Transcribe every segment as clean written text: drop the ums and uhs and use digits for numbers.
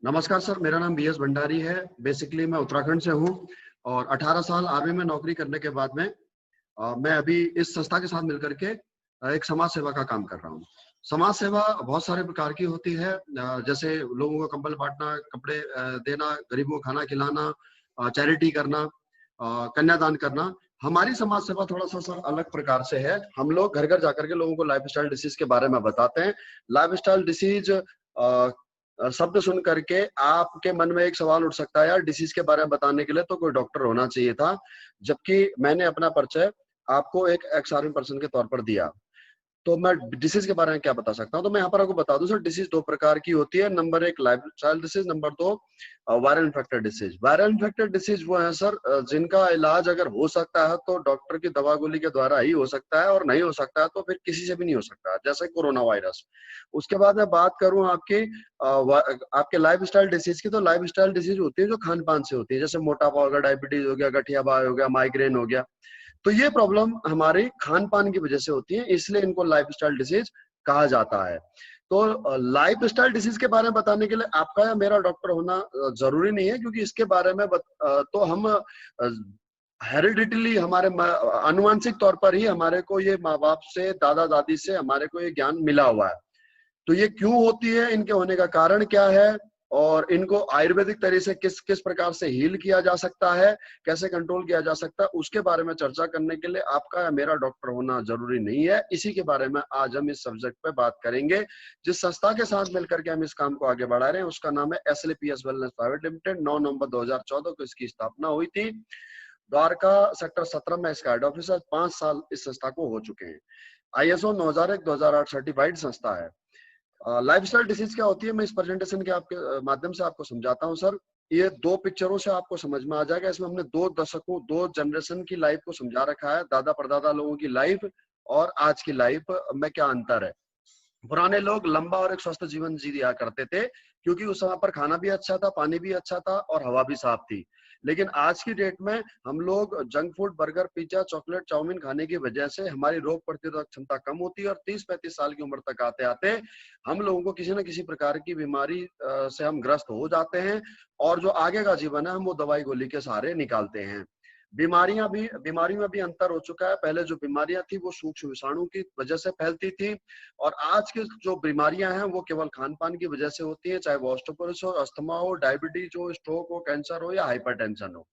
नमस्कार सर, मेरा नाम बीएस भंडारी है। बेसिकली मैं उत्तराखंड से हूँ और 18 साल आर्मी में नौकरी करने के बाद में मैं अभी इस संस्था के साथ मिलकर के एक समाज सेवा का काम कर रहा हूँ। समाज सेवा बहुत सारे प्रकार की होती है, जैसे लोगों को कंबल बांटना, कपड़े देना, गरीबों को खाना खिलाना, चैरिटी करना, कन्यादान करना। हमारी समाज सेवा थोड़ा सा सर अलग प्रकार से है। हम लोग घर घर जाकर के लोगों को लाइफस्टाइल डिसीज के बारे में बताते हैं। लाइफस्टाइल डिसीज शब्द सुन करके आपके मन में एक सवाल उठ सकता है, यार डिसीज के बारे में बताने के लिए तो कोई डॉक्टर होना चाहिए था, जबकि मैंने अपना परिचय आपको एक एक्स आर्मी पर्सन के तौर पर दिया। तो मैं डिसीज के बारे में क्या बता सकता हूँ? तो मैं यहाँ पर आपको बता दूं सर, डिसीज दो प्रकार की होती है। नंबर एक लाइफस्टाइल डिसीज, नंबर दो viral infected disease. Viral infected disease वो है सर जिनका इलाज अगर हो सकता है तो डॉक्टर की दवा गोली के द्वारा ही हो सकता है, और नहीं हो सकता है तो फिर किसी से भी नहीं हो सकता है, जैसे कोरोना वायरस। उसके बाद मैं बात करूं आपके लाइफ स्टाइल डिसीज की, तो लाइफ स्टाइल डिसीज होती है जो खान पान से होती है, जैसे मोटापा हो गया, डायबिटीज हो गया, गठियाबाई हो गया, माइग्रेन हो गया। तो ये प्रॉब्लम हमारे खान पान की वजह से होती है, इसलिए इनको लाइफस्टाइल डिसीज कहा जाता है। तो लाइफस्टाइल डिसीज के बारे में बताने के लिए आपका या मेरा डॉक्टर होना जरूरी नहीं है, क्योंकि इसके बारे में तो हम हेरिडिटली हमारे आनुवंशिक तौर पर ही हमारे को ये माँ बाप से, दादा दादी से हमारे को ये ज्ञान मिला हुआ है। तो ये क्यों होती है, इनके होने का कारण क्या है, और इनको आयुर्वेदिक तरीके से किस किस प्रकार से हील किया जा सकता है, कैसे कंट्रोल किया जा सकता है, उसके बारे में चर्चा करने के लिए आपका या मेरा डॉक्टर होना जरूरी नहीं है। इसी के बारे में आज हम इस सब्जेक्ट पे बात करेंगे। जिस संस्था के साथ मिलकर के हम इस काम को आगे बढ़ा रहे हैं उसका नाम है SLPS वेलनेस प्राइवेट लिमिटेड। 9 नवंबर 2014 को इसकी स्थापना हुई थी। द्वारका सेक्टर 17 में इसका हेड ऑफिस है। 5 साल इस संस्था को हो चुके हैं। ISO 9001-2008 सर्टिफाइड संस्था है। लाइफस्टाइल डिसीज क्या होती है, मैं इस प्रेजेंटेशन के आपके माध्यम से आपको समझाता हूँ सर। ये दो पिक्चरों से आपको समझ में आ जाएगा। इसमें हमने 2 दशकों, 2 जनरेशन की लाइफ को समझा रखा है, दादा परदादा लोगों की लाइफ और आज की लाइफ में क्या अंतर है। पुराने लोग लंबा और एक स्वस्थ जीवन जी लिया करते थे, क्योंकि उस समय पर खाना भी अच्छा था, पानी भी अच्छा था और हवा भी साफ थी। लेकिन आज की डेट में हम लोग junk food, burger, pizza, chocolate, chowmein खाने की वजह से हमारी रोग प्रतिरोधक क्षमता कम होती है और 30-35 साल की उम्र तक आते आते हम लोगों को किसी न किसी प्रकार की बीमारी से हम ग्रस्त हो जाते हैं, और जो आगे का जीवन है हम वो दवाई गोली के सहारे निकालते हैं। बीमारियों में भी अंतर हो चुका है। पहले जो बीमारियां थी वो सूक्ष्म विषाणु की वजह से फैलती थी, और आज की जो बीमारियां हैं वो केवल खान पान की वजह से होती है, चाहे वो ऑस्टियोपोरोसिस हो, अस्थमा हो, डायबिटीज हो, स्ट्रोक हो, कैंसर हो या हाइपरटेंशन हो।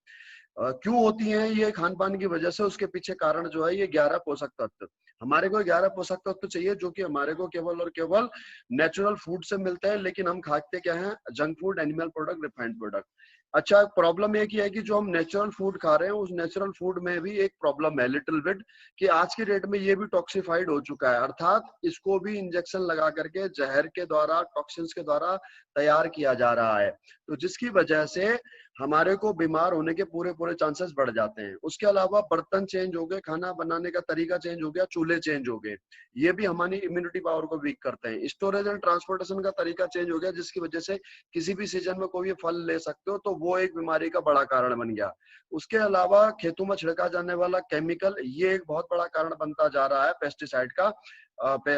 क्यों होती हैं ये खान पान की वजह से? उसके पीछे कारण जो है ये 11 पोषक तत्व। हमारे को 11 पोषक तत्व चाहिए जो कि हमारे को केवल और केवल नेचुरल फूड से मिलते हैं, लेकिन हम खाते क्या है? Junk food, animal product, refined product. अच्छा, प्रॉब्लम एक ही है कि जो हम नेचुरल फूड खा रहे हैं उस नेचुरल फूड में भी एक प्रॉब्लम है लिटिल बिट, कि आज की डेट में ये भी टॉक्सिफाइड हो चुका है, अर्थात इसको भी इंजेक्शन लगा करके जहर के द्वारा, टॉक्सिन्स के द्वारा तैयार किया जा रहा है। तो जिसकी वजह से हमारे को बीमार होने के पूरे पूरे चांसेस बढ़ जाते हैं। उसके अलावा बर्तन चेंज हो गए, खाना बनाने का तरीका चेंज हो गया, चूल्हे चेंज हो गए, ये भी हमारी इम्यूनिटी पावर को वीक करते हैं। स्टोरेज एंड ट्रांसपोर्टेशन का तरीका चेंज हो गया, जिसकी वजह से किसी भी सीजन में कोई भी फल ले सकते हो, तो वो एक बीमारी का बड़ा कारण बन गया। उसके अलावा खेतों में छिड़का जाने वाला केमिकल, ये एक बहुत बड़ा कारण बनता जा रहा है पेस्टिसाइड का,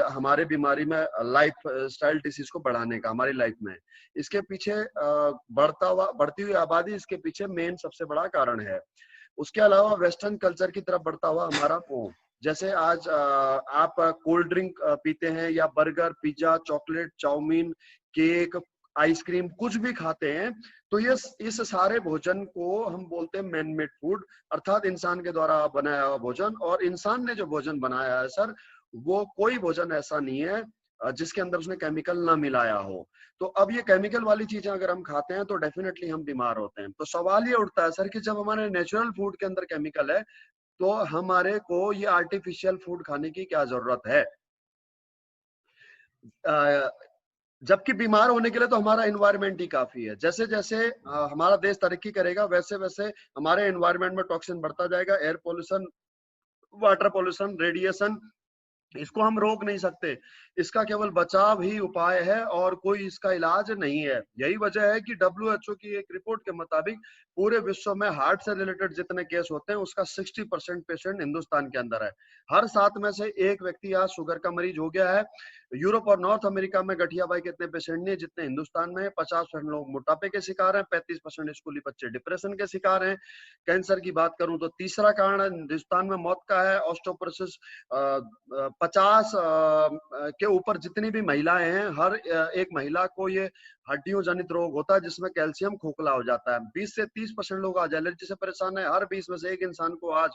हमारे बीमारी में, लाइफ स्टाइल डिसीज को बढ़ाने का हमारी लाइफ में। इसके पीछे बढ़ती हुई आबादी इसके पीछे मेन सबसे बड़ा कारण है। उसके अलावा वेस्टर्न कल्चर की तरफ बढ़ता हुआ हमारा जैसे आज आप कोल्ड ड्रिंक पीते हैं, या burger, pizza, chocolate, chowmein, cake, ice cream कुछ भी खाते हैं, तो ये इस सारे भोजन को हम बोलते हैं मैन मेड फूड, अर्थात इंसान के द्वारा बनाया हुआ भोजन। और इंसान ने जो भोजन बनाया है सर, वो कोई भोजन ऐसा नहीं है जिसके अंदर उसने केमिकल ना मिलाया हो। तो अब ये केमिकल वाली चीजें अगर हम खाते हैं तो डेफिनेटली हम बीमार होते हैं। तो सवाल ये उठता है सर कि जब हमारे नेचुरल फूड के अंदर केमिकल है, तो हमारे को ये आर्टिफिशियल फूड खाने की क्या जरूरत है? जबकि बीमार होने के लिए तो हमारा एनवायरनमेंट ही काफी है। जैसे जैसे हमारा देश तरक्की करेगा, वैसे वैसे हमारे एनवायरनमेंट में टॉक्सिन बढ़ता जाएगा, air pollution, water pollution, radiation, इसको हम रोक नहीं सकते, इसका केवल बचाव ही उपाय है और कोई इसका इलाज नहीं है। यही वजह है कि WHO की एक रिपोर्ट के मुताबिक पूरे विश्व में हार्ट से रिलेटेड जितने केस होते हैं उसका 60% पेशेंट हिंदुस्तान के अंदर है। हर 7 में से एक व्यक्ति आज शुगर का मरीज हो गया है। यूरोप और नॉर्थ अमेरिका में गठियाबाई के इतने पेशेंट नहीं है जितने हिंदुस्तान में है। 50% लोग मोटापे के शिकार हैं, 35% स्कूली बच्चे डिप्रेशन के शिकार हैं। कैंसर की बात करूं तो तीसरा कारण हिंदुस्तान में मौत का है ऑस्टियोपोरोसिस। 50 के ऊपर जितनी भी महिलाएं हैं, हर एक महिला को ये हड्डियों जनित रोग होता है जिसमें कैल्शियम खोखला हो जाता है। 20 से 30% लोग आज एलर्जी से परेशान है। हर 20 में से एक इंसान को आज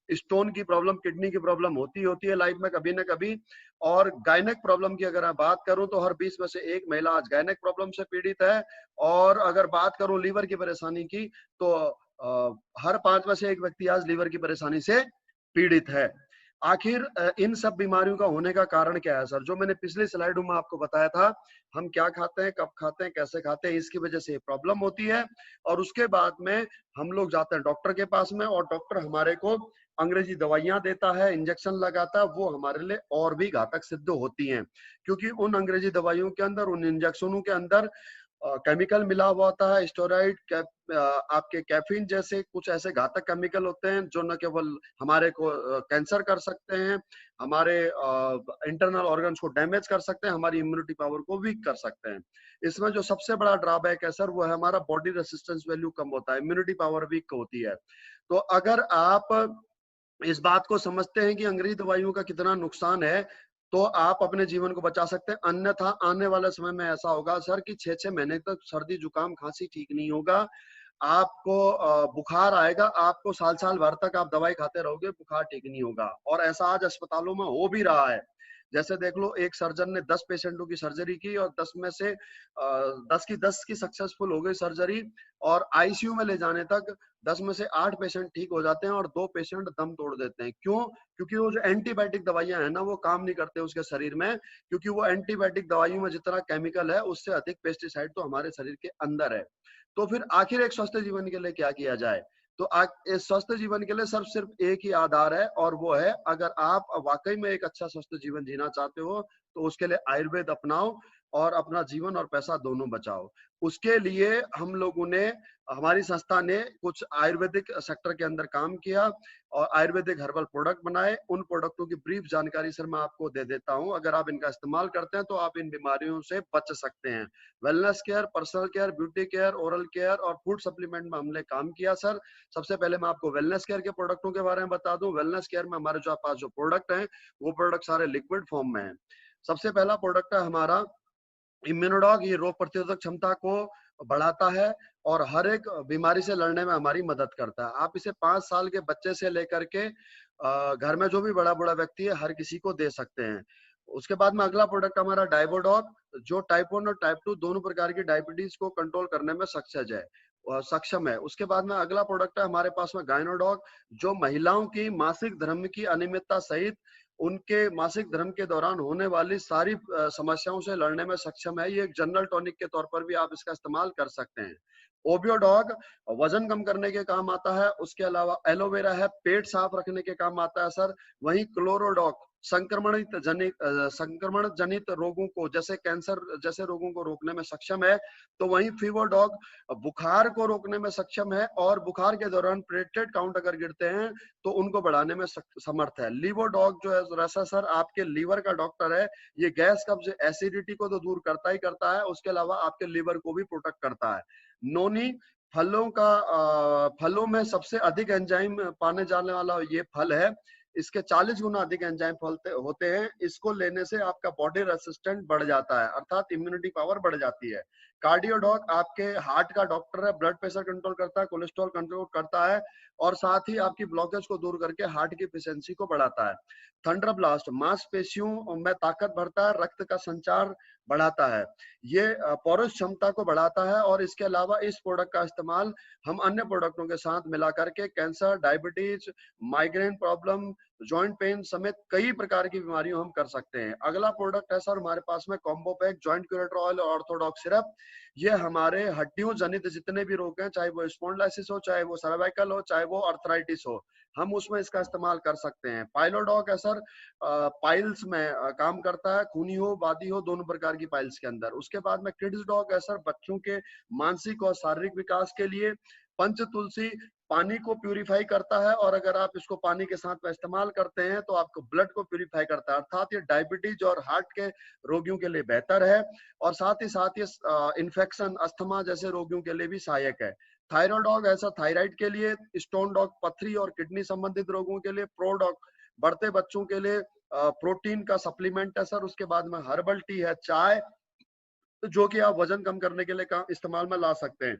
स्टोन की प्रॉब्लम, किडनी की प्रॉब्लम होती है लाइफ में कभी ना कभी। और गायनेक प्रॉब्लम की अगर मैं बात करूं तो हर 20 में से एक महिला आज गायनेक प्रॉब्लम से पीड़ित है। और अगर बात करूं लीवर की परेशानी की तो हर 5 में से एक व्यक्ति आज लीवर की परेशानी से पीड़ित है। आखिर इन सब बीमारियों का होने का कारण क्या है सर? जो मैंने पिछली स्लाइड में आपको बताया था, हम क्या खाते हैं, कब खाते हैं, कैसे खाते हैं, इसकी वजह से प्रॉब्लम होती है। और उसके बाद में हम लोग जाते हैं डॉक्टर के पास में और डॉक्टर हमारे को अंग्रेजी दवाइयां देता है, इंजेक्शन लगाता है, वो हमारे लिए और भी घातक सिद्ध होती हैं क्योंकि उन अंग्रेजी दवाइयों के अंदर, उन इंजेक्शनों के अंदर केमिकल मिला हुआ होता है, स्टेरॉइड, आपके कैफीन जैसे कुछ ऐसे घातक केमिकल होते हैं जो न केवल हमारे को कैंसर कर सकते हैं, हमारे इंटरनल ऑर्गन्स को डैमेज कर सकते हैं, हमारी इम्यूनिटी पावर को वीक कर सकते हैं। इसमें जो सबसे बड़ा ड्रॉबैक है सर वो है हमारा बॉडी रेसिस्टेंस वैल्यू कम होता है, इम्यूनिटी पावर वीक होती है। तो अगर आप इस बात को समझते हैं कि अंग्रेजी दवाइयों का कितना नुकसान है तो आप अपने जीवन को बचा सकते हैं। अन्यथा आने वाले समय में ऐसा होगा सर कि 6-6 महीने तक सर्दी जुकाम खांसी ठीक नहीं होगा, आपको बुखार आएगा, आपको साल भर तक आप दवाई खाते रहोगे, बुखार ठीक नहीं होगा। और ऐसा आज अस्पतालों में हो भी रहा है। जैसे देख लो, एक सर्जन ने 10 पेशेंटों की सर्जरी की और 10 में से 10 की सक्सेसफुल हो गई सर्जरी। और आईसीयू में ले जाने तक 10 में से 8 पेशेंट ठीक हो जाते हैं और 2 पेशेंट दम तोड़ देते हैं। क्यों? क्योंकि वो जो एंटीबायोटिक दवाइयां हैं ना वो काम नहीं करते उसके शरीर में, क्योंकि वो एंटीबायोटिक दवाइयों में जितना केमिकल है उससे अधिक पेस्टिसाइड तो हमारे शरीर के अंदर है। तो फिर आखिर एक स्वस्थ जीवन के लिए क्या किया जाए? तो इस स्वस्थ जीवन के लिए सिर्फ एक ही आधार है और वो है, अगर आप वाकई में एक अच्छा स्वस्थ जीवन जीना चाहते हो तो उसके लिए आयुर्वेद अपनाओ और अपना जीवन और पैसा दोनों बचाओ। उसके लिए हम लोगों ने, हमारी संस्था ने कुछ आयुर्वेदिक सेक्टर के अंदर काम किया और आयुर्वेदिक हर्बल प्रोडक्ट बनाए। उन प्रोडक्टों की ब्रीफ जानकारी सर मैं आपको दे देता हूं। अगर आप इनका इस्तेमाल करते हैं तो आप इन बीमारियों से बच सकते हैं। Wellness care, personal care, beauty care, oral care और फूड सप्लीमेंट में हमने काम किया सर। सबसे पहले मैं आपको वेलनेस केयर के प्रोडक्टों के बारे में बता दूं। वेलनेस केयर में हमारे जो पास जो प्रोडक्ट हैं वो प्रोडक्ट सारे लिक्विड फॉर्म में है। सबसे पहला प्रोडक्ट है हमारा इम्यूनोडॉग। ये रोग प्रतिरोधक क्षमता को बढ़ाता है और हर एक बीमारी से लड़ने में हमारी मदद करता है। आप इसे 5 साल के बच्चे से लेकर के घर में जो भी बड़ा व्यक्ति है हर किसी को दे सकते हैं। उसके बाद में अगला प्रोडक्ट हमारा डाइबोडॉग, जो टाइप 1 और टाइप 2 दोनों प्रकार की डायबिटीज को कंट्रोल करने में सक्षम है। उसके बाद में अगला प्रोडक्ट है हमारे पास में गायनोडॉग, जो महिलाओं की मासिक धर्म की अनियमितता सहित उनके मासिक धर्म के दौरान होने वाली सारी समस्याओं से लड़ने में सक्षम है। ये एक जनरल टॉनिक के तौर पर भी आप इसका इस्तेमाल कर सकते हैं। ओबियोडॉग वजन कम करने के काम आता है। उसके अलावा एलोवेरा है, पेट साफ रखने के काम आता है सर। वहीं क्लोरोडॉग संक्रमण जनित रोगों को, जैसे कैंसर जैसे रोगों को रोकने में सक्षम है। तो वहीं फीवरडॉग बुखार को रोकने में सक्षम है और बुखार के दौरान प्लेटलेट काउंट अगर गिरते हैं तो उनको बढ़ाने में समर्थ है। लीवोडॉग जो है रसा सर आपके लीवर का डॉक्टर है। ये गैस, कब्ज, एसिडिटी को तो दूर करता ही करता है, उसके अलावा आपके लीवर को भी प्रोटेक्ट करता है। नोनी फलों में सबसे अधिक एंजाइम पाने जाने वाला ये फल है। इसके 40 गुना अधिक एंजाइम होते हैं। इसको लेने से आपका बॉडी रेसिस्टेंट बढ़ जाता है, अर्थात इम्यूनिटी पावर बढ़ जाती है। कार्डियोडॉग आपके हार्ट का डॉक्टर है, ब्लड प्रेशर कंट्रोल करता है, कोलेस्ट्रॉल कंट्रोल करता है और साथ ही आपकी ब्लॉकेज को दूर करके हार्ट की एफिशिएंसी को बढ़ाता है। थंडर ब्लास्ट मांसपेशियों में ताकत भरता है, रक्त का संचार बढ़ाता है, ये पौरुष क्षमता को बढ़ाता है। और इसके अलावा इस प्रोडक्ट का इस्तेमाल हम अन्य प्रोडक्टों के साथ मिला करके cancer, diabetes, migraine problem, joint pain समेत कई प्रकार की बीमारियों हम कर सकते हैं। अगला प्रोडक्ट है सर हमारे पास में combo pack, joint curator oil और ऑर्थोडॉक्स सिरप। ये हमारे हड्डियों जनित जितने भी रोग हैं, चाहे वो स्पॉन्डिलाइसिस हो, चाहे वो सर्वाइकल हो, चाहे वो अर्थराइटिस हो, हम उसमें इसका इस्तेमाल कर सकते हैं। पाइलोडॉग है सर, पाइल्स में काम करता है, खूनी हो वादी हो दोनों प्रकार की पाइल्स के अंदर। उसके बाद में किड्स डॉग है सर, बच्चों के मानसिक और शारीरिक विकास के लिए। पंच तुलसी पानी को प्यूरिफाई करता है, और अगर आप इसको पानी के साथ में इस्तेमाल करते हैं तो आपको ब्लड को प्यूरिफाई करता है, अर्थात ये डायबिटीज और हार्ट के रोगियों के लिए बेहतर है, और साथ ही साथ ये इन्फेक्शन अस्थमा जैसे रोगियों के लिए भी सहायक है। थायराइड ऐसा थायराइड के लिए, स्टोन डॉग पथरी और किडनी संबंधित रोगों के लिए, प्रो डॉग बढ़ते बच्चों के लिए प्रोटीन का सप्लीमेंट है सर। उसके बाद में हर्बल टी है, चाय, जो कि आप वजन कम करने के लिए इस्तेमाल में ला सकते हैं।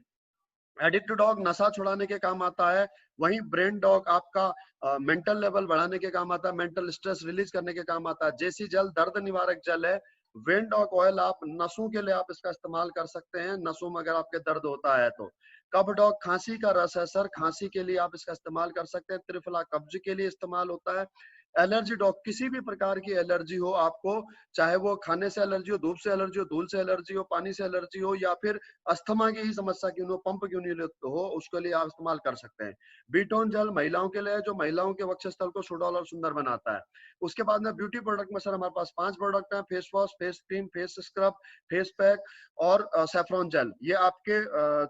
एडिक्ट डॉग नशा छुड़ाने के काम आता है। वहीं ब्रेन डॉग आपका मेंटल लेवल बढ़ाने के काम आता है, मेंटल स्ट्रेस रिलीज करने के काम आता है। जेसी जेल दर्द निवारक जेल है। वेन डॉग ऑयल आप नसों के लिए आप इसका इस्तेमाल कर सकते हैं, नसों में अगर आपके दर्द होता है तो। कफ डॉग खांसी का रस है सर, खांसी के लिए आप इसका इस्तेमाल कर सकते हैं। त्रिफला कब्ज के लिए इस्तेमाल होता है। एलर्जी डॉग किसी भी प्रकार की एलर्जी हो आपको, चाहे वो खाने से एलर्जी हो, धूप से एलर्जी हो, धूल से एलर्जी हो, पानी से एलर्जी हो, या फिर अस्थमा की ही समस्या क्यों हो, पंप क्यों नहीं हो, उसके लिए आप इस्तेमाल कर सकते हैं। बीटोन जेल महिलाओं के लिए, जो महिलाओं के वक्षस्थल को सुडौल और सुंदर बनाता है। उसके बाद में ब्यूटी प्रोडक्ट में सर हमारे पास 5 प्रोडक्ट हैं: face wash, face cream, face scrub, face pack और सेफ्रॉन जेल। ये आपके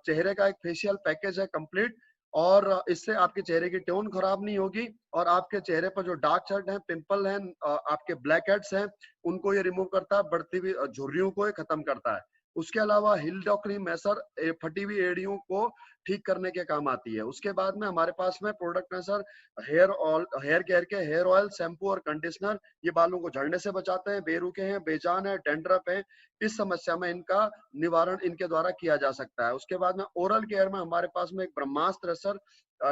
चेहरे का एक फेशियल पैकेज है कंप्लीट, और इससे आपके चेहरे की टोन खराब नहीं होगी, और आपके चेहरे पर जो डार्क सर्कल हैं, पिंपल हैं, आपके ब्लैक हेड्स हैं, उनको ये रिमूव करता है, बढ़ती हुई झुर्रियों को ये खत्म करता है। उसके अलावा हिल डॉग क्रीम है सर, फटी हुई एड़ियों को ठीक करने के काम आती है। उसके बाद में हमारे पास में प्रोडक्ट है sir, hair oil, hair care के हेयर ऑयल, शैम्पू और कंडीशनर। ये बालों को झड़ने से बचाते हैं, बेरुखे हैं, बेजान है, डेंड्रफ है, इस समस्या में इनका निवारण इनके द्वारा किया जा सकता है। उसके बाद में ओरल केयर में हमारे पास में एक ब्रह्मास्त्र है सर,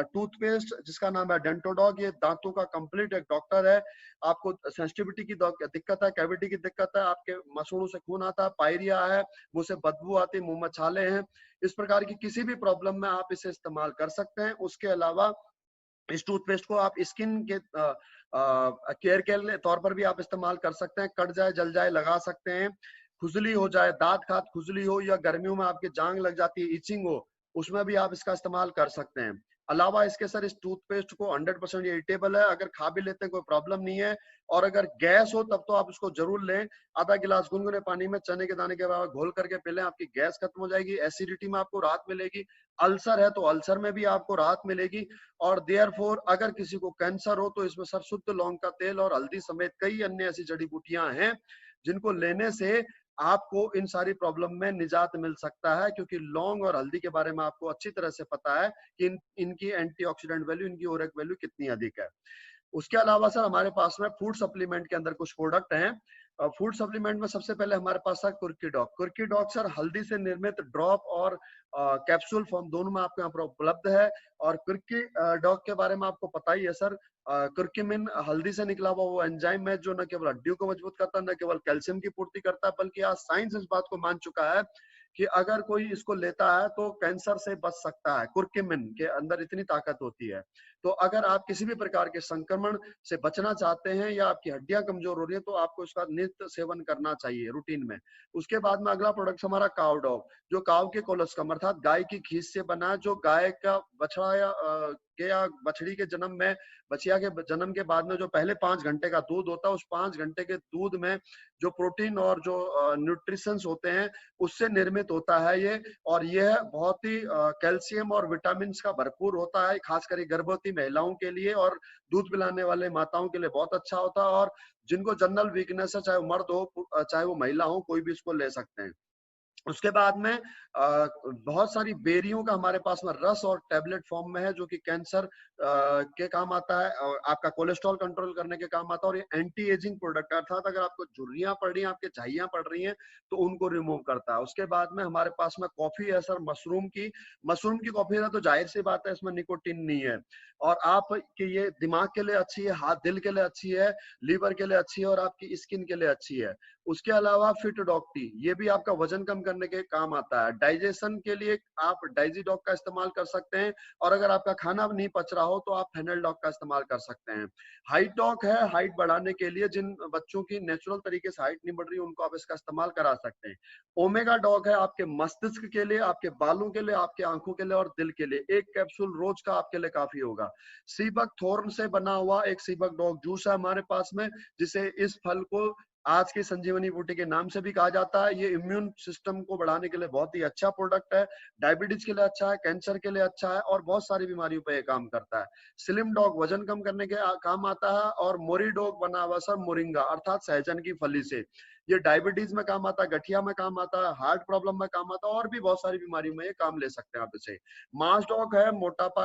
टूथपेस्ट जिसका नाम है डेंटोडॉग। ये दांतों का कंप्लीट एक डॉक्टर है। आपको सेंसिटिविटी की दिक्कत है, कैविटी की दिक्कत है, आपके मसूड़ों से खून आता है, पायरिया है, मुंह से बदबू आती है, मुंह में छाले हैं, इस प्रकार की किसी भी प्रॉब्लम में आप इसे इस्तेमाल कर सकते हैं। उसके अलावा इस टूथपेस्ट को आप स्किन के केयर के तौर पर भी आप इस्तेमाल कर सकते हैं। कट जाए, जल जाए, लगा सकते हैं। खुजली हो जाए, दांत खात खुजली हो, या गर्मियों में आपकी जांग लग जाती है, इचिंग हो, उसमें भी आप इसका इस्तेमाल कर सकते हैं। अलावा इसके सर इस टूथपेस्ट को 100% ये ईटेबल है, अगर खा भी लेते हैं कोई प्रॉब्लम नहीं है। और अगर गैस हो तब तो आप इसको जरूर लें, आधा गिलास गुनगुने पानी में चने के दाने के बराबर घोल करके पी लें, आपकी गैस खत्म हो जाएगी, एसिडिटी में आपको राहत मिलेगी। अल्सर है तो अल्सर में भी आपको राहत मिलेगी। और देयरफॉर अगर किसी को कैंसर हो तो इसमें सर शुद्ध लौंग का तेल और हल्दी समेत कई अन्य ऐसी जड़ी बूटियां हैं जिनको लेने से आपको इन सारी प्रॉब्लम में निजात मिल सकता है, क्योंकि लौंग और हल्दी के बारे में आपको अच्छी तरह से पता है कि इनकी एंटीऑक्सीडेंट वैल्यू, इनकी ओरक वैल्यू कितनी अधिक है। उसके अलावा सर हमारे पास में फूड सप्लीमेंट के अंदर कुछ प्रोडक्ट हैं। फूड सप्लीमेंट में सबसे पहले हमारे पास है कुर्की डॉग। कुर्की डॉग सर हल्दी से निर्मित ड्रॉप और कैप्सूल फॉर्म दोनों में आपके यहाँ पर उपलब्ध है। और कुर्की डॉग के बारे में आपको पता ही है सर, कुर्क्यूमिन हल्दी से निकला हुआ वो एंजाइम है जो न केवल हड्डियों को मजबूत करता है, न केवल कैल्शियम की पूर्ति करता है, बल्कि आज साइंस इस बात को मान चुका है कि अगर कोई इसको लेता है तो कैंसर से बच सकता है। कुर्क्यूमिन के अंदर इतनी ताकत होती है। तो अगर आप किसी भी प्रकार के संक्रमण से बचना चाहते हैं या आपकी हड्डियां कमजोर हो रही है तो आपको इसका नित्य सेवन करना चाहिए रूटीन में। उसके बाद में अगला प्रोडक्ट हमारा काव डॉग, जो काव के कोलोस्कम अर्थात गाय की खीस से बना, जो गाय का बछड़ा या बछड़ी के जन्म में, बछिया के जन्म के बाद में जो पहले 5 घंटे का दूध होता है, उस 5 घंटे के दूध में जो प्रोटीन और जो न्यूट्रिशंस होते हैं उससे निर्मित होता है ये। और यह बहुत ही कैल्शियम और विटामिन का भरपूर होता है, खासकर गर्भवती महिलाओं के लिए और दूध पिलाने वाले माताओं के लिए बहुत अच्छा होता है। और जिनको जनरल वीकनेस है, चाहे वो मर्द हो चाहे वो महिला हो, कोई भी इसको ले सकते हैं। उसके बाद में बहुत सारी बेरियों का हमारे पास में रस और टैबलेट फॉर्म में है, जो कि कैंसर के काम आता है और आपका कोलेस्ट्रॉल कंट्रोल करने के काम आता है। और ये एंटी एजिंग प्रोडक्ट है, अर्थात अगर आपको झुर्रियां पड़ रही हैं, आपके झाइयां पड़ रही हैं, तो उनको रिमूव करता है। उसके बाद में हमारे पास में कॉफी है सर, मशरूम की कॉफी है, तो जाहिर सी बात है इसमें निकोटीन नहीं है। और आप कि ये दिमाग के लिए अच्छी है, हाथ दिल के लिए अच्छी है, लीवर के लिए अच्छी है और आपकी स्किन के लिए अच्छी है। उसके अलावा फिट डॉग टी, ये भी आपका वजन कम करने के काम आता है। डाइजेशन के लिए आप डाइजी डॉग का इस्तेमाल कर सकते हैं, और अगर आपका खाना नहीं पच रहा हो तो आप फेनल डॉग का इस्तेमाल कर सकते हैं। हाइट डॉग है, हाइट बढ़ाने के लिए, जिन बच्चों की नेचुरल तरीके से हाइट नहीं बढ़ रही उनको आप इसका इस्तेमाल करा सकते हैं। ओमेगा डॉग है आपके मस्तिष्क के लिए, आपके बालों के लिए, आपके आंखों के लिए और दिल के लिए। एक कैप्सूल रोज का आपके लिए काफी होगा। सीबक थोर्न से बना हुआ एक सीबक डॉग जूस है हमारे पास में, जिसे इस फल को आज की संजीवनी बूटी के नाम से भी कहा जाता है। ये इम्यून सिस्टम को बढ़ाने के लिए बहुत ही अच्छा प्रोडक्ट है। डायबिटीज के लिए अच्छा है, कैंसर के लिए अच्छा है, और बहुत सारी बीमारियों पे ये काम करता है। स्लिम डॉग वजन कम करने के काम आता है। और मोरी डॉग बना हुआ सर मोरिंगा अर्थात सहजन की फली से, ये डायबिटीज में काम आता है, गठिया में काम आता है, हार्ट प्रॉब्लम में काम आता है, और भी बहुत सारी बीमारियों में ये काम ले सकते हैं आप इसे। मास डॉग है मोटापा,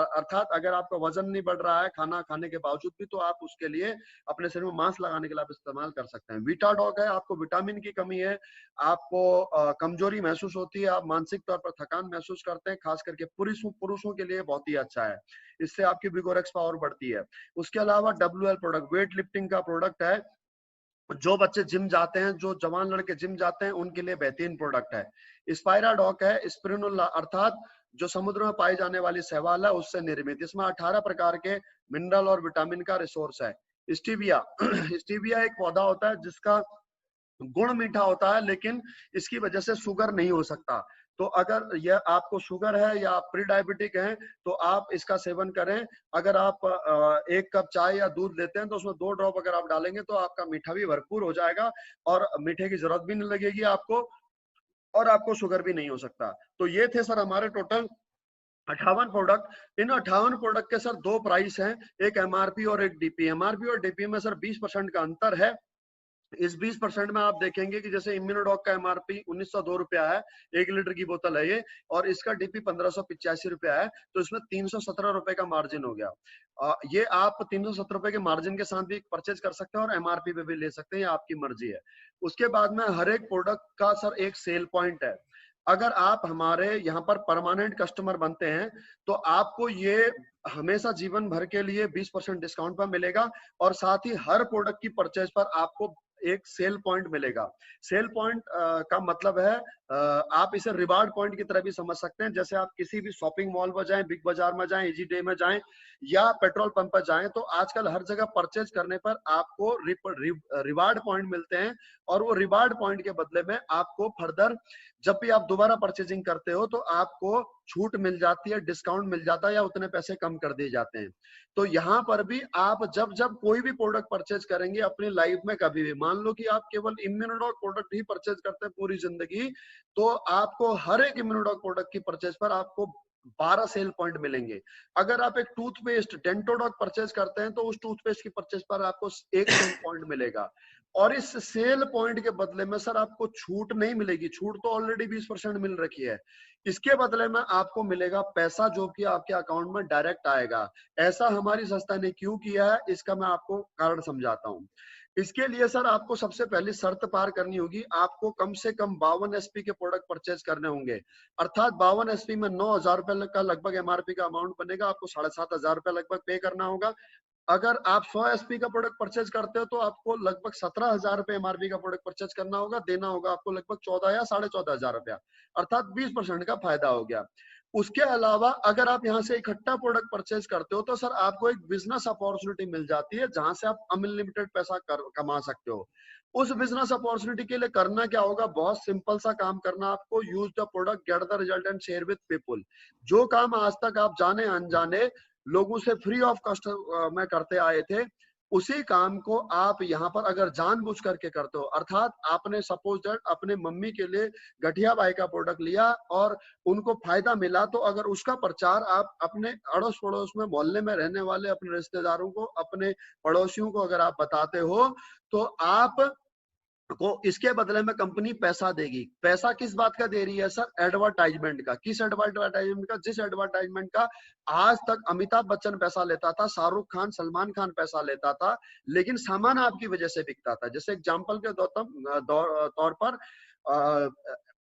अर्थात अगर आपका वजन नहीं बढ़ रहा है खाना खाने के बावजूद भी, तो आप उसके लिए अपने शरीर में मांस लगाने के लिए आप इस्तेमाल कर सकते हैं। वीटा डॉग है, आपको विटामिन की कमी है, आपको कमजोरी महसूस होती है, आप मानसिक तौर पर थकान महसूस करते हैं, खास करके पुरुषों के लिए बहुत ही अच्छा है। इससे आपकी विगोरेक्स पावर बढ़ती है। उसके अलावा WL प्रोडक्ट वेट लिफ्टिंग का प्रोडक्ट है। जो बच्चे जिम जाते हैं, जो जवान लड़के जिम जाते हैं, उनके लिए बेहतरीन प्रोडक्ट है। स्पाइरा डॉग है स्पिरुलिना अर्थात जो समुद्र में पाई जाने वाली शैवाल है उससे निर्मित। इसमें 18 प्रकार के मिनरल और विटामिन का रिसोर्स है। स्टीविया स्टीविया एक पौधा होता है जिसका गुण मीठा होता है, लेकिन इसकी वजह से शुगर नहीं हो सकता। तो अगर यह आपको शुगर है या आप प्री डायबिटिक हैं तो आप इसका सेवन करें। अगर आप 1 कप चाय या दूध लेते हैं तो उसमें 2 ड्रॉप अगर आप डालेंगे तो आपका मीठा भी भरपूर हो जाएगा, और मीठे की जरूरत भी नहीं लगेगी आपको, और आपको शुगर भी नहीं हो सकता। तो ये थे सर हमारे टोटल 58 प्रोडक्ट। इन 58 प्रोडक्ट के सर 2 प्राइस हैं, एक MRP और एक DP। MRP और DP में सर 20% का अंतर है। इस 20% में आप देखेंगे कि जैसे इम्यूनोडॉक का MRP 1902 रुपया है, 1 लीटर की बोतल है ये, और इसका DP 1585 रुपया है, तो इसमें 317 रुपए का मार्जिन हो गया। ये आप 317 रुपए के मार्जिन के साथ भी परचेज कर सकते हैं और MRP पे भी ले सकते हैं, ये आपकी मर्जी है। उसके बाद में हर एक प्रोडक्ट का सर एक सेल पॉइंट है। अगर आप हमारे यहाँ पर परमानेंट कस्टमर बनते हैं तो आपको ये हमेशा जीवन भर के लिए 20% डिस्काउंट पर मिलेगा, और साथ ही हर प्रोडक्ट की परचेज पर आपको एक सेल पॉइंट मिलेगा। सेल पॉइंट का मतलब है आप इसे रिवार्ड पॉइंट की तरह भी समझ सकते हैं। जैसे आप किसी भी शॉपिंग मॉल में जाएं, बिग बाजार में जाएं, इजी डे में जाएं, या पेट्रोल पंप पर जाएं, तो आजकल हर जगह परचेज करने पर आपको रिवार्ड पॉइंट मिलते हैं, और वो रिवार्ड पॉइंट के बदले में आपको फर्दर जब भी आप दोबारा परचेजिंग करते हो तो आपको छूट मिल जाती है, डिस्काउंट मिल जाता है, या उतने पैसे कम कर दिए जाते हैं। तो यहाँ पर भी आप जब जब कोई भी प्रोडक्ट परचेज करेंगे अपनी लाइफ में, कभी भी मान लो कि आप केवल इम्यूनोडॉक प्रोडक्ट ही परचेज करते हैं पूरी जिंदगी, तो आपको हर एक इम्यूनोडॉक प्रोडक्ट की परचेज पर आपको 12 सेल पॉइंट मिलेंगे। अगर आप एक टूथपेस्ट डेंटोडॉक परचेज करते हैं तो उस टूथपेस्ट की परचेज पर आपको 1 सेल पॉइंट मिलेगा, और इस सेल पॉइंट के बदले में सर आपको छूट नहीं मिलेगी। छूट तो ऑलरेडी 20% मिल रखी है, इसके बदले में आपको मिलेगा पैसा जो कि आपके अकाउंट में डायरेक्ट आएगा। ऐसा हमारी संस्था ने क्यों किया है, इसका मैं आपको कारण समझाता हूँ। इसके लिए सर आपको सबसे पहले शर्त पार करनी होगी, आपको कम से कम 52 SP के प्रोडक्ट परचेज करने होंगे। अर्थात 52 SP में 9,000 रुपए का लगभग MRP का अमाउंट बनेगा, आपको 7,500 रुपए लगभग पे करना होगा। अगर आप 100 SP का प्रोडक्ट परचेज करते हो तो आपको लगभग 17,000 रुपए MRP का प्रोडक्ट परचेज करना होगा, देना होगा आपको लगभग 14 या 14,500 रुपया, अर्थात 20% का फायदा हो गया। उसके अलावा अगर आप यहाँ से इकट्ठा प्रोडक्ट परचेज करते हो तो सर आपको एक बिजनेस अपॉर्चुनिटी मिल जाती है, जहां से आप अनलिमिटेड पैसा कमा सकते हो। उस बिजनेस अपॉर्चुनिटी के लिए करना क्या होगा, बहुत सिंपल सा काम करना आपको, use the product get the result and share with people. जो काम आज तक आप जाने अनजाने लोगों से फ्री ऑफ कॉस्ट में करते आए थे, उसी काम को आप यहाँ पर अगर जानबूझ करके करते हो, अर्थात आपने सपोज दैट अपने मम्मी के लिए गठिया बाई का प्रोडक्ट लिया और उनको फायदा मिला, तो अगर उसका प्रचार आप अपने अड़ोस पड़ोस में मोहल्ले में रहने वाले अपने रिश्तेदारों को, अपने पड़ोसियों को अगर आप बताते हो, तो आप को इसके बदले में कंपनी पैसा देगी। पैसा किस बात का दे रही है सर, एडवर्टाइजमेंट का। किस एडवर्टाइजमेंट का, जिस एडवर्टाइजमेंट का आज तक अमिताभ बच्चन पैसा लेता था, शाहरुख खान, सलमान खान पैसा लेता था, लेकिन सामान आपकी वजह से बिकता था। जैसे एग्जांपल के तौर पर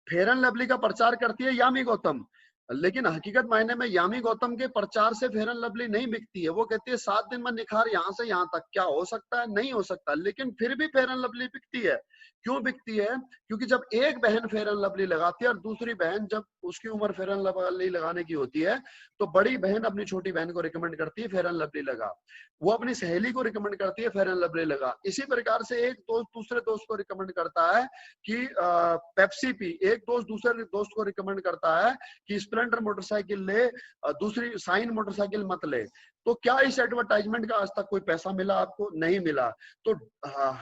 फेयर एंड लवली का प्रचार करती है यामी गौतम, लेकिन हकीकत मायने में यामी गौतम के प्रचार से फेयर एंड लवली नहीं बिकती है। वो कहती है 7 दिन में निखार यहाँ से यहाँ तक, क्या हो सकता है? नहीं हो सकता, लेकिन फिर भी फेयर एंड लवली बिकती है। क्यों बिकती है? क्योंकि जब एक बहन फेयर एंड लवली लगाती है और दूसरी बहन जब उसकी उम्र फेयर एंड लवली लगाने की होती है तो बड़ी बहन अपनी छोटी बहन को रिकमेंड करती है फेयर एंड लवली लगा, वो अपनी सहेली को रिकमेंड करती है फेयर एंड लवली लगा। इसी प्रकार से एक दोस्त दूसरे दोस्त को रिकमेंड करता है कि पेप्सी पी, एक दोस्त दूसरे दोस्त को रिकमेंड करता है कि स्प्लेंडर मोटरसाइकिल ले, दूसरी साइन मोटरसाइकिल मत ले। तो क्या इस एडवर्टाइजमेंट का आज तक कोई पैसा मिला आपको? नहीं मिला। तो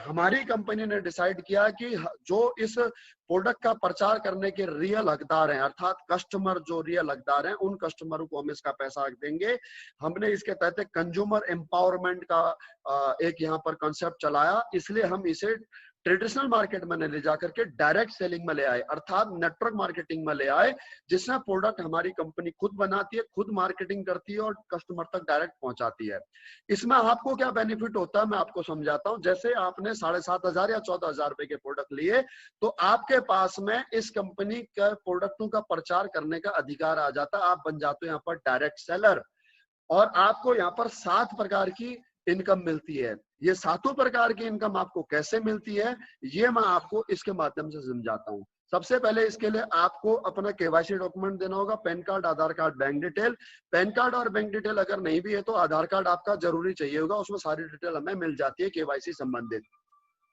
हमारी कंपनी ने डिसाइड किया कि जो इस प्रोडक्ट का प्रचार करने के रियल हकदार हैं, अर्थात कस्टमर जो रियल हकदार हैं, उन कस्टमरों को हम इसका पैसा देंगे। हमने इसके तहत कंज्यूमर एम्पावरमेंट का एक यहाँ पर कॉन्सेप्ट चलाया, इसलिए हम इसे ट्रेडिशनल मार्केट में ले जाकर के डायरेक्ट सेलिंग में ले आए, अर्थात नेटवर्क मार्केटिंग में ले आए, जिसमें प्रोडक्ट हमारी कंपनी खुद बनाती है, खुद मार्केटिंग करती है और कस्टमर तक डायरेक्ट पहुंचाती है। इसमें आपको क्या बेनिफिट होता है मैं आपको समझाता हूं। जैसे आपने 7,500 या 14,000 रुपए के प्रोडक्ट लिए तो आपके पास में इस कंपनी के प्रोडक्टों का प्रचार करने का अधिकार आ जाता है, आप बन जाते हो यहाँ पर डायरेक्ट सेलर और आपको यहाँ पर 7 प्रकार की इनकम मिलती है। ये 7 प्रकार की इनकम आपको कैसे मिलती है ये मैं आपको इसके माध्यम से समझाता हूँ। सबसे पहले इसके लिए आपको अपना केवाईसी डॉक्यूमेंट देना होगा, PAN card, Aadhaar card, bank detail. PAN card और बैंक डिटेल अगर नहीं भी है तो आधार कार्ड आपका जरूरी चाहिए होगा, उसमें सारी डिटेल हमें मिल जाती है केवाईसी संबंधित।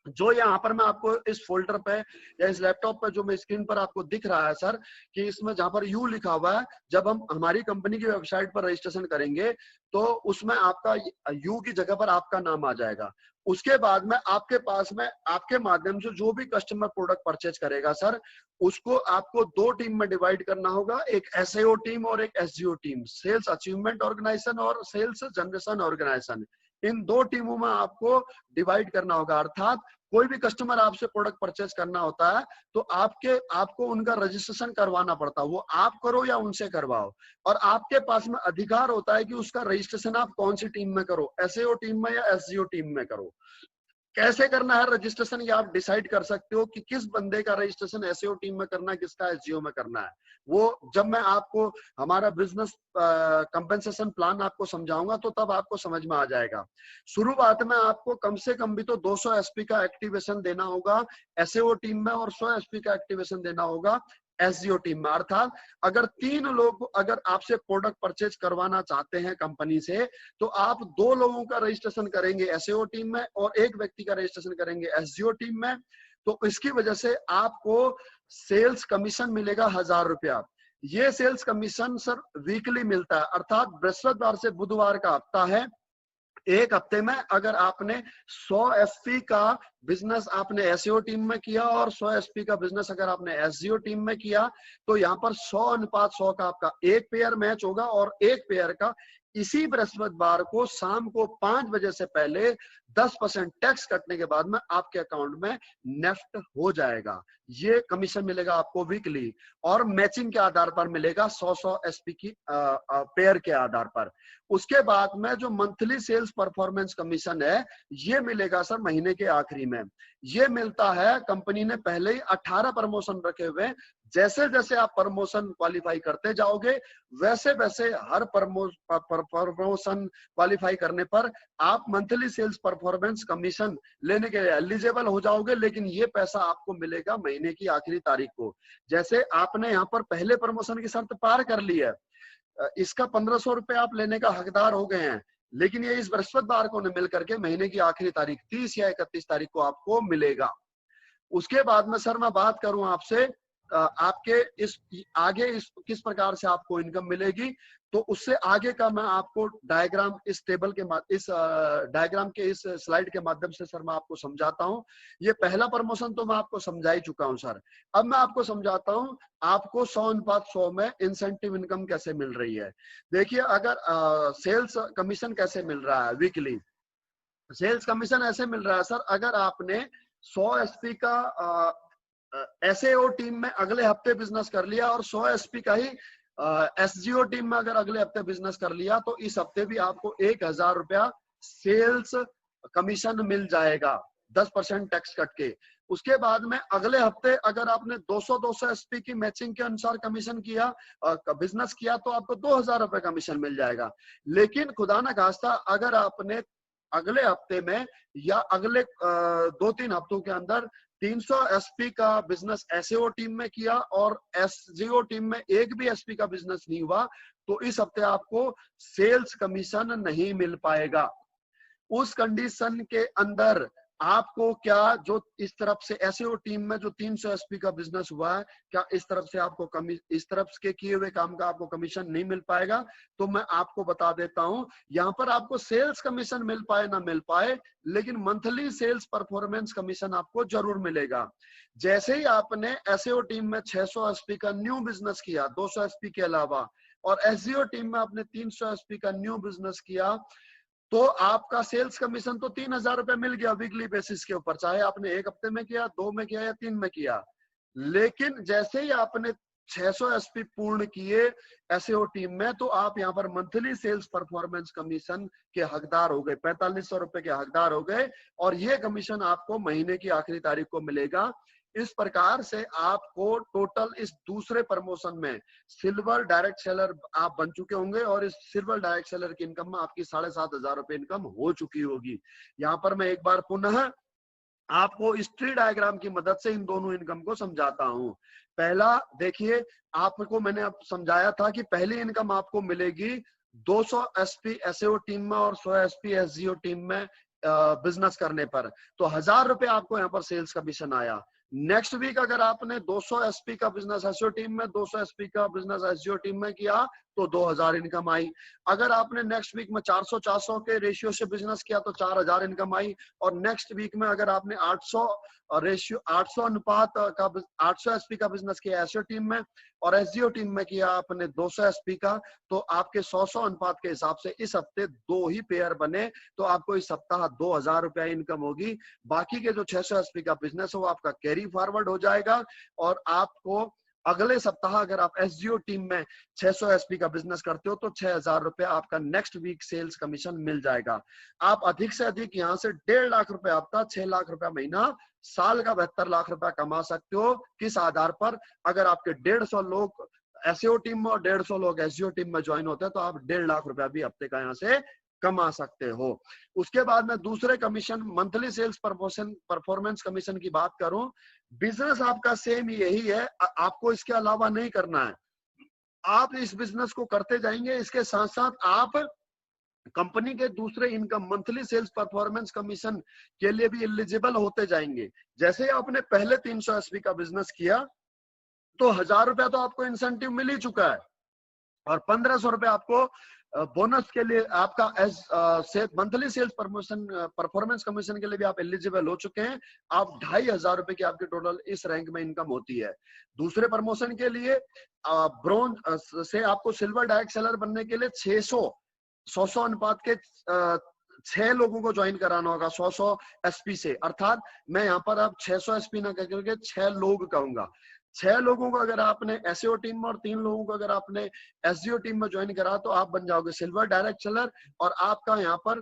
जो यहाँ पर मैं आपको इस फोल्डर पे या इस लैपटॉप पे जो मैं स्क्रीन पर आपको दिख रहा है सर कि इसमें जहाँ पर यू लिखा हुआ है, जब हम हमारी कंपनी की वेबसाइट पर रजिस्ट्रेशन करेंगे तो उसमें आपका यू की जगह पर आपका नाम आ जाएगा। उसके बाद में आपके पास में आपके माध्यम से जो भी कस्टमर प्रोडक्ट परचेज करेगा सर, उसको आपको 2 टीम में डिवाइड करना होगा, एक एसएओ टीम और एक एसजीओ टीम, सेल्स अचीवमेंट ऑर्गेनाइजेशन और सेल्स जनरेशन ऑर्गेनाइजेशन। इन 2 टीमों में आपको डिवाइड करना होगा। अर्थात कोई भी कस्टमर आपसे प्रोडक्ट परचेज करना होता है तो आपको उनका रजिस्ट्रेशन करवाना पड़ता है, वो आप करो या उनसे करवाओ, और आपके पास में अधिकार होता है कि उसका रजिस्ट्रेशन आप कौन सी टीम में करो, एसएओ टीम में या एसजीओ टीम में करो। कैसे करना है रजिस्ट्रेशन ये आप डिसाइड कर सकते हो कि किस बंदे का रजिस्ट्रेशन एसईओ टीम में करना है, किसका एसजीओ में करना है। वो जब मैं आपको हमारा बिजनेस कंपेंसेशन प्लान आपको समझाऊंगा तो तब आपको समझ में आ जाएगा। शुरुआत में आपको कम से कम भी तो 200 एसपी का एक्टिवेशन देना होगा एसईओ टीम में और 100 एसपी का एक्टिवेशन देना होगा एसजीओ टीम में। अर्थात अगर 3 लोग अगर आपसे प्रोडक्ट परचेज करवाना चाहते हैं कंपनी से तो आप 2 लोगों का रजिस्ट्रेशन करेंगे एसईओ टीम में और 1 व्यक्ति का रजिस्ट्रेशन करेंगे एसजीओ टीम में। तो इसकी वजह से आपको सेल्स कमीशन मिलेगा 1000 रुपया। ये सेल्स कमीशन सर वीकली मिलता है, अर्थात बृहस्पतिवार से बुधवार का हफ्ता है। एक हफ्ते में अगर आपने 100 एसपी का बिजनेस आपने एसईओ टीम में किया और 100 एसपी का बिजनेस अगर आपने एसजीओ टीम में किया तो यहाँ पर 100:100 का आपका एक पेयर मैच होगा और एक पेयर का इसी बृहस्पतिवार को शाम को 5 बजे से पहले 10% टैक्स कटने के बाद में आपके अकाउंट में नेफ्ट हो जाएगा। ये कमीशन मिलेगा आपको वीकली और मैचिंग के आधार पर मिलेगा 100 एसपी की पेयर के आधार पर। उसके बाद में जो मंथली सेल्स परफॉर्मेंस कमीशन है ये मिलेगा सर महीने के आखिरी में। ये मिलता है, कंपनी ने पहले ही 18 प्रमोशन रखे हुए, जैसे जैसे आप प्रमोशन क्वालिफाई करते जाओगे वैसे वैसे हर प्रमोशन क्वालिफाई करने पर आप मंथली सेल्स परफॉर्मेंस कमीशन लेने के लिए एलिजिबल हो जाओगे। लेकिन ये पैसा आपको मिलेगा महीने की आखिरी तारीख को। जैसे आपने यहाँ पर पहले प्रमोशन की शर्त पार कर ली है, इसका 1500 रुपए आप लेने का हकदार हो गए हैं, लेकिन ये इस बृहस्पतिवार को मिल करके महीने की आखिरी तारीख 30 या 31 तारीख को आपको मिलेगा। उसके बाद में सर मैं बात करूं आपसे आपके इस आगे इस किस प्रकार से आपको इनकम मिलेगी, तो उससे आगे का मैं आपको डायग्राम इस टेबल के इस डायग्राम के इस स्लाइड के माध्यम से सर मैं आपको समझाता हूं। ये पहला प्रमोशन तो मैं आपको समझा ही चुका हूं सर। अब मैं आपको समझाता हूं आपको 100:100 में इंसेंटिव इनकम कैसे मिल रही है। देखिए अगर सेल्स कमीशन कैसे मिल रहा है वीकली, सेल्स कमीशन ऐसे मिल रहा है सर, अगर आपने 100 एसपी का एसएओ टीम में अगले हफ्ते बिजनेस कर लिया और 100 एसपी का ही एसजीओ टीम में अगर अगले हफ्ते बिजनेस कर लिया तो इस हफ्ते भी आपको 1000 रुपया सेल्स कमीशन मिल जाएगा 10% टैक्स कट के। उसके बाद में अगले हफ्ते अगर आपने 200 एसपी की मैचिंग के अनुसार कमीशन किया, बिजनेस किया, तो आपको 2000 रुपए कमीशन मिल जाएगा। लेकिन खुदा ना खास्ता अगर आपने अगले हफ्ते में या अगले 2-3 हफ्तों के अंदर 300 एसपी का बिजनेस एसईओ टीम में किया और एसजीओ टीम में एक भी एसपी का बिजनेस नहीं हुआ, तो इस हफ्ते आपको सेल्स कमीशन नहीं मिल पाएगा। उस कंडीशन के अंदर आपको क्या, जो इस तरफ से एसईओ टीम में जो 300 एसपी का बिजनेस हुआ है, क्या इस तरफ से आपको इस तरफ के किए हुए काम का आपको कमीशन नहीं मिल पाएगा? तो मैं आपको बता देता हूं, यहाँ पर आपको सेल्स कमीशन मिल पाए ना मिल पाए, लेकिन मंथली सेल्स परफॉर्मेंस कमीशन आपको जरूर मिलेगा। जैसे ही आपने एसईओ टीम में 600 एसपी का न्यू बिजनेस किया 200 एसपी के अलावा, और एसजीओ टीम में आपने 300 एसपी का न्यू बिजनेस किया, तो आपका सेल्स कमीशन तो 3000 रुपए मिल गया वीकली बेसिस के ऊपर, चाहे आपने एक हफ्ते में किया, 2 में किया या 3 में किया। लेकिन जैसे ही आपने 600 एसपी पूर्ण किए एसईओ टीम में, तो आप यहाँ पर मंथली सेल्स परफॉर्मेंस कमीशन के हकदार हो गए, 4500 रुपए के हकदार हो गए, और ये कमीशन आपको महीने की आखिरी तारीख को मिलेगा। इस प्रकार से आपको टोटल इस दूसरे प्रमोशन में सिल्वर डायरेक्ट सेलर आप बन चुके होंगे, और इस सिल्वर डायरेक्ट सेलर की इनकम में आपकी 7500 रुपए इनकम हो चुकी होगी। यहाँ पर मैं एक बार पुनः आपको इस ट्री डायग्राम की मदद से इन दोनों इनकम को समझाता हूं। पहला देखिए, आपको मैंने अब समझाया था कि पहली इनकम आपको मिलेगी 200 एसपी एसईओ टीम में और 100 एसपी एसजीओ टीम में बिजनेस करने पर, तो 1000 रुपए आपको यहाँ पर सेल्स कमीशन आया। नेक्स्ट वीक अगर आपने 200 एसपी का बिजनेस एसईओ टीम में, 200 एसपी का बिजनेस एसजीओ टीम में किया, तो 2000 इनकम आई। अगर आपने नेक्स्ट वीक में 400-400 के रेशियो से बिजनेस किया, तो 4000 इनकम आई। और नेक्स्ट वीक में अगर आपने 800 रेशियो 800 अनुपात का 800 एसपी का बिजनेस किया एसईओ टीम में, और एसजीओ टीम में किया आपने 200 एसपी का, तो आपके 100 अनुपात के हिसाब से इस हफ्ते 2 ही पेयर बने, तो आपको इस सप्ताह 2000 रुपया इनकम होगी। बाकी के जो 600 एसपी का बिजनेस हो आपका कैरी फॉरवर्ड हो जाएगा, और आपको अगले सप्ताह अगर आप एसजीओ टीम में 600 एसपी का बिजनेस करते हो, तो 6000 रुपए आपका नेक्स्ट वीक सेल्स कमीशन मिल जाएगा। आप अधिक से अधिक यहाँ से 1.5 लाख रुपए हफ्ता, 6 लाख रुपया महीना, साल का 72 लाख रुपया कमा सकते हो। किस आधार पर? अगर आपके 150 लोग एसईओ टीम में और 150 लोग एसजीओ टीम में ज्वाइन होते हैं, तो आप 1.5 लाख रुपया भी हफ्ते का यहाँ से कमा सकते हो। उसके बाद में दूसरे commission monthly sales performance commission की बात करूं, बिजनेस आपका सेम यही है, आपको इसके अलावा नहीं करना है। आप इस बिजनेस को करते जाएंगे, इसके साथ साथ आप कंपनी के दूसरे income monthly sales performance commission के लिए भी एलिजिबल होते जाएंगे। जैसे आपने पहले 300 एसपी का बिजनेस किया, तो 1000 रुपया तो आपको इंसेंटिव मिल ही चुका है, और 1500 रुपए आपको बोनस के लिए आपका मंथली सेल्स परफॉर्मेंस कमीशन के लिए भी आप एलिजिबल हो चुके हैं। आप 2500 रुपए की आपकी टोटल इस रैंक में इनकम होती है। दूसरे प्रमोशन के लिए ब्रॉन्ज से आपको सिल्वर डायरेक्ट सेलर बनने के लिए 100 अनुपात के 6 लोगों को ज्वाइन कराना होगा 100 एसपी से, अर्थात मैं यहाँ पर अब 600 एसपी ना करके 6 लोग कहूंगा। 6 लोगों को अगर आपने एसईओ टीम में और 3 लोगों को अगर आपने एसजीओ टीम में ज्वाइन करा, तो आप बन जाओगे सिल्वर डायरेक्ट सेलर, और आपका यहाँ पर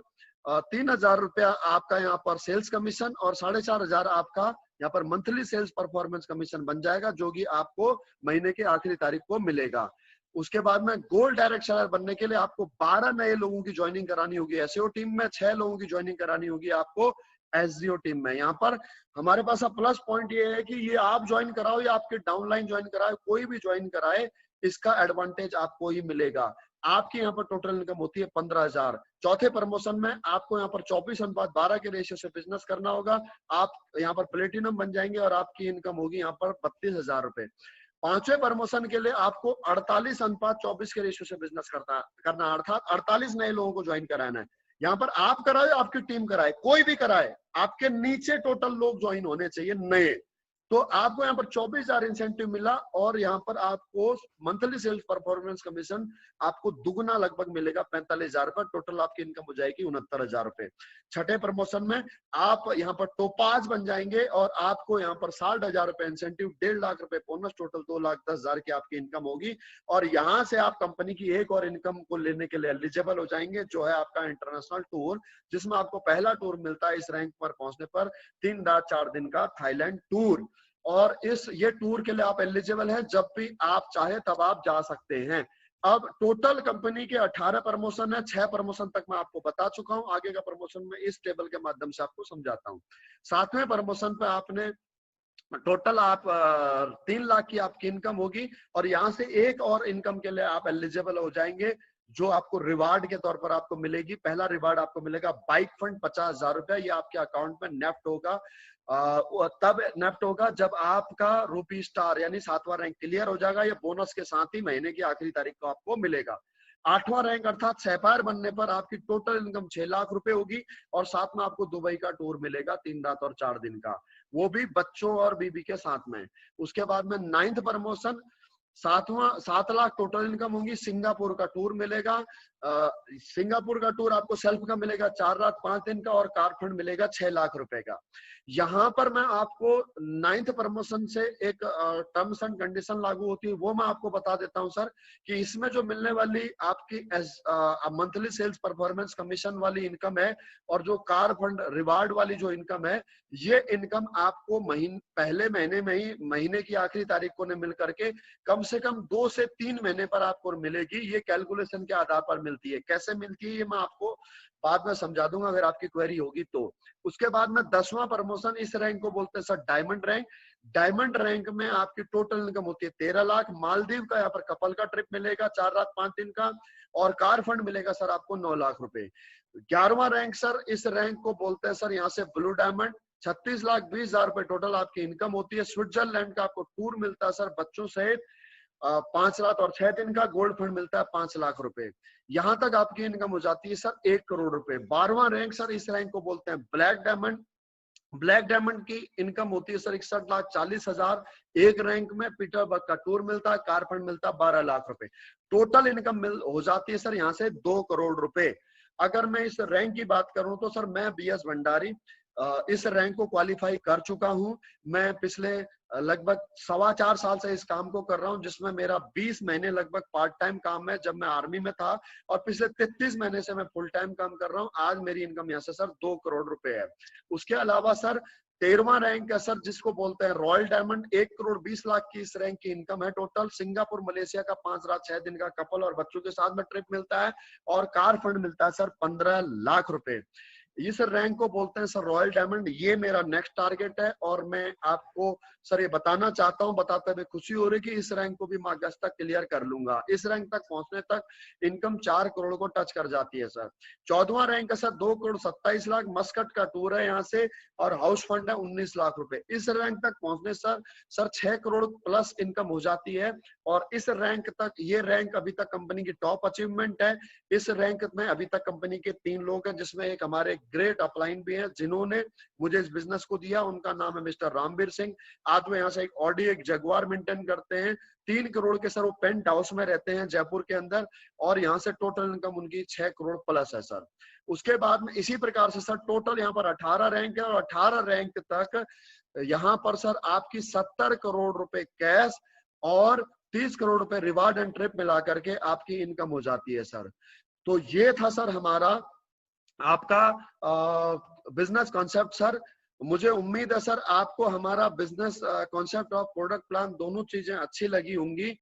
3000 रुपया आपका यहाँ पर सेल्स कमीशन और 4500 आपका यहाँ पर मंथली सेल्स परफॉर्मेंस कमीशन बन जाएगा, जो कि आपको महीने के आखिरी तारीख को मिलेगा। उसके बाद में गोल्ड डायरेक्ट सेलर बनने के लिए आपको 12 नए लोगों की ज्वाइनिंग करानी होगी एसईओ टीम में, 6 लोगों की ज्वाइनिंग करानी होगी आपको एसजीओ टीम में। यहाँ पर हमारे पास अब प्लस पॉइंट ये है कि ये आप ज्वाइन कराओ या आपके डाउनलाइन ज्वाइन कराए, कोई भी ज्वाइन कराए, इसका एडवांटेज आपको ही मिलेगा। आपकी यहाँ पर टोटल इनकम होती है 15000। चौथे प्रमोशन में आपको यहाँ पर 24:12 के रेशियो से बिजनेस करना होगा। आप यहाँ पर प्लेटिनम बन जाएंगे और आपकी इनकम होगी यहाँ पर 32000 रुपए। पांचवें प्रमोशन के लिए आपको 48:24 के रेशियो से बिजनेस करना, अर्थात 48 नए लोगों को ज्वाइन कराना है। यहाँ पर आप कराए, आपकी टीम कराए, कोई भी कराए, आपके नीचे टोटल लोग ज्वाइन होने चाहिए नए। तो आपको यहाँ पर 24,000 इंसेंटिव मिला और यहाँ पर आपको मंथली सेल्स परफॉर्मेंस कमीशन आपको दुगना लगभग मिलेगा 45,000 रुपए। टोटल आपकी इनकम हो जाएगी 69,000 रुपए। छठे प्रमोशन में आप यहाँ पर टोपाज बन जाएंगे और आपको यहाँ पर 60,000 रुपए इंसेंटिव, 1.5 लाख रुपए बोनस, टोटल 2,10,000 की आपकी इनकम होगी। और यहाँ से आप कंपनी की एक और इनकम को लेने के लिए एलिजिबल हो जाएंगे, जो है आपका इंटरनेशनल टूर, जिसमें आपको पहला टूर मिलता है इस रैंक पर पहुंचने पर 3 रात 4 दिन का थाईलैंड टूर। और ये टूर के लिए आप एलिजिबल हैं, जब भी आप चाहे तब आप जा सकते हैं। अब टोटल कंपनी के 18 प्रमोशन है, 6 प्रमोशन तक मैं आपको बता चुका हूं, आगे का प्रमोशन में इस टेबल के माध्यम से आपको समझाता हूं। 7वें प्रमोशन पे आपने टोटल आप 3 लाख की आपकी इनकम होगी और यहाँ से एक और इनकम के लिए आप एलिजिबल हो जाएंगे, जो आपको रिवार्ड के तौर पर आपको मिलेगी। पहला रिवार्ड आपको मिलेगा बाइक फंड 50,000 रुपया, ये आपके अकाउंट में नेफ्ट होगा। तब नेफ्ट होगा जब आपका रूपी स्टार यानी 7वां रैंक क्लियर हो जाएगा। ये बोनस के साथ ही महीने की आखिरी तारीख को आपको मिलेगा। 8वां रैंक अर्थात सैफायर बनने पर आपकी टोटल इनकम 6 लाख रुपए होगी और साथ में आपको दुबई का टूर मिलेगा 3 रात और 4 दिन का, वो भी बच्चों और बीबी के साथ में। उसके बाद में 9th promotion, 7 lakh total income होगी। सिंगापुर का टूर मिलेगा। सिंगापुर का टूर आपको सेल्फ का मिलेगा 4 रात 5 दिन का और कार फंड मिलेगा 6 लाख रुपए का। यहाँ पर मैं आपको 9th प्रमोशन से एक टर्म्स एंड कंडीशन लागू होती है, वो मैं आपको बता देता हूँ सर, कि इसमें जो मिलने वाली आपकी मंथली सेल्स परफॉर्मेंस कमीशन वाली इनकम है और जो कार फंड रिवार्ड वाली जो इनकम है, ये इनकम आपको पहले महीने में ही, महीने की आखिरी तारीख को ने मिल करके कम से कम 2 से 3 महीने पर आपको मिलेगी। ये कैलकुलेशन के आधार पर मिलती है। कैसे मिलती है ये मैं आपको बाद में समझा दूंगा अगर आपकी क्वेरी होगी तो। उसके बाद में 10वां प्रमोशन, इस रैंक को बोलते हैं sir diamond rank. Diamond rank में आपकी टोटल इनकम होती है 13 लाख। मालदीव का यहाँ पर कपल का ट्रिप मिलेगा 4 रात 5 दिन का और कार फंड मिलेगा सर आपको 9 लाख रुपए। 11वां रैंक सर, इस रैंक को बोलते हैं सर यहाँ से ब्लू डायमंड। 36,20,000 रुपए टोटल आपकी इनकम होती है। स्विट्जरलैंड का आपको टूर मिलता है सर बच्चों सहित 5 रात और 6 दिन का। गोल्ड फंड मिलता है 5 लाख रुपए। यहां तक आपकी इनकम हो जाती है सर 1 करोड़ रुपए। 12वां रैंक सर, इस रैंक को बोलते हैं ब्लैक डायमंड। ब्लैक डायमंड की इनकम होती है सर 61,40,000। एक रैंक में पीटरबर्ग का टूर मिलता है, कार फंड मिलता है 12 लाख रुपए। टोटल इनकम हो जाती है सर यहाँ से 2 करोड़ रुपए। अगर मैं इस रैंक की बात करूं तो सर मैं BS भंडारी इस रैंक को क्वालिफाई कर चुका हूं। मैं पिछले लगभग 4.25 साल से इस काम को कर रहा हूं, जिसमें मेरा 20 महीने लगभग पार्ट टाइम काम है जब मैं आर्मी में था और पिछले 33 महीने से मैं फुल टाइम काम कर रहा हूं। आज मेरी इनकम यहाँ से सर 2 करोड़ रुपए है। उसके अलावा सर 13वां रैंक है सर, जिसको बोलते हैं रॉयल डायमंड। 1 करोड़ 20 लाख की इस रैंक की इनकम है टोटल। सिंगापुर मलेशिया का 5 रात 6 दिन का कपल और बच्चों के साथ में ट्रिप मिलता है और कार फंड मिलता है सर 15 लाख रुपए। इस रैंक को बोलते हैं सर रॉयल डायमंड। ये मेरा नेक्स्ट टारगेट है और मैं आपको सर ये बताना चाहता हूं, बताते हुए खुशी हो रही है कि इस रैंक को भी मैं अगस्त तक क्लियर कर लूंगा। इस रैंक तक पहुंचने तक इनकम 4 करोड़ को टच कर जाती है सर। 14वां रैंक है सर 2 करोड़ 27 लाख। मस्कट का टूर है यहाँ से और हाउस फंड है 19 लाख रुपए। इस रैंक तक पहुंचने सर 6 करोड़ प्लस इनकम हो जाती है और इस रैंक तक, ये रैंक अभी तक कंपनी की टॉप अचीवमेंट है। इस रैंक में अभी तक कंपनी के 3 लोग हैं, जिसमें एक हमारे ग्रेट अपलाइन भी हैं जिन्होंने मुझे इस बिजनेस को दिया। उनका नाम है मिस्टर रामवीर सिंह। आज वो यहाँ से एक ऑडी एक जगुआर मेंटेन करते हैं। 3 करोड़ के सर वो पेंट हाउस में रहते हैं जयपुर के अंदर और यहाँ से टोटल इनकम उनकी 6 करोड़ प्लस है सर। उसके बाद में इसी प्रकार से सर टोटल यहाँ पर 18 रैंक है और 18 रैंक तक यहाँ पर सर आपकी 70 करोड़ रुपए कैश और 30 करोड़ रुपए रिवार्ड एंड ट्रिप मिला करके आपकी इनकम हो जाती है सर। तो ये था सर हमारा आपका बिजनेस कॉन्सेप्ट सर। मुझे उम्मीद है सर आपको हमारा बिजनेस कॉन्सेप्ट और प्रोडक्ट प्लान दोनों चीजें अच्छी लगी होंगी।